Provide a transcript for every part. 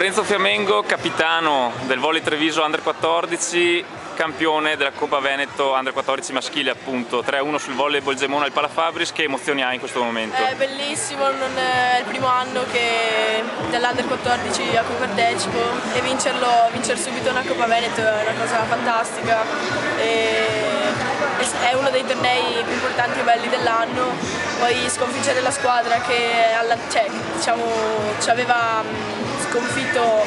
Lorenzo Fiamengo, capitano del Volley Treviso Under 14, campione della Coppa Veneto Under 14 maschile, appunto 3-1 sul volleyball Gemona al Palafabris. Che emozioni hai in questo momento? È bellissimo, non è il primo anno dell'Under 14 a cui partecipo e vincere subito una Coppa Veneto è una cosa fantastica. È uno dei tornei più importanti e belli dell'anno. Poi sconfiggere la squadra che ci aveva sconfitto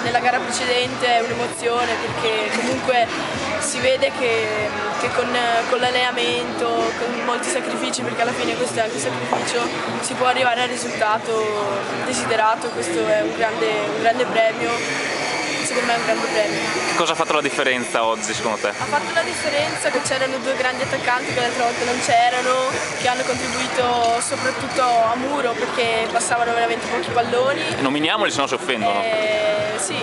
nella gara precedente è un'emozione, perché comunque si vede che con l'allenamento, con molti sacrifici, perché alla fine questo è anche sacrificio, si può arrivare al risultato desiderato. Questo è un grande premio. Secondo me è un grande premio. Che cosa ha fatto la differenza oggi secondo te? Ha fatto la differenza che c'erano due grandi attaccanti che l'altra volta non c'erano, che hanno contribuito soprattutto a muro perché passavano veramente pochi palloni. Nominiamoli, se no si offendono. Sì,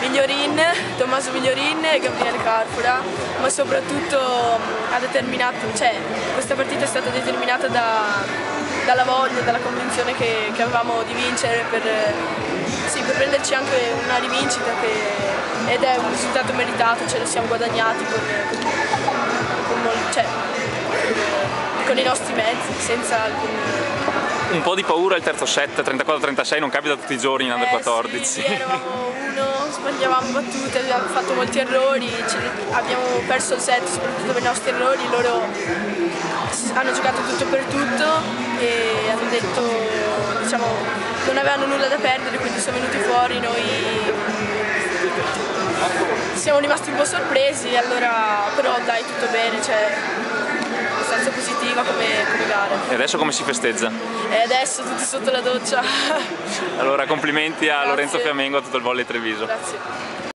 Migliorin, Tommaso Migliorin e Gabriele Carpura, ma soprattutto ha determinato, questa partita è stata determinata dalla voglia, dalla convinzione che avevamo di vincere per prenderci anche una rivincita ed è un risultato meritato, ce lo siamo guadagnati con i nostri mezzi, senza alcun... Un po' di paura il terzo set, 34-36, non capita tutti i giorni in Under 14. Sì, eravamo uno, sbagliavamo battute, abbiamo fatto molti errori, abbiamo perso il set soprattutto per i nostri errori. Loro hanno giocato tutto per tutto e hanno detto, non avevano nulla da perdere, quindi sono venuti fuori. Noi siamo rimasti un po' sorpresi, però dai, tutto bene, abbastanza positiva come gara. E adesso come si festeggia? E adesso tutti sotto la doccia. Allora complimenti a Grazie. Lorenzo Fiamengo e a tutto il Volley Treviso. Grazie.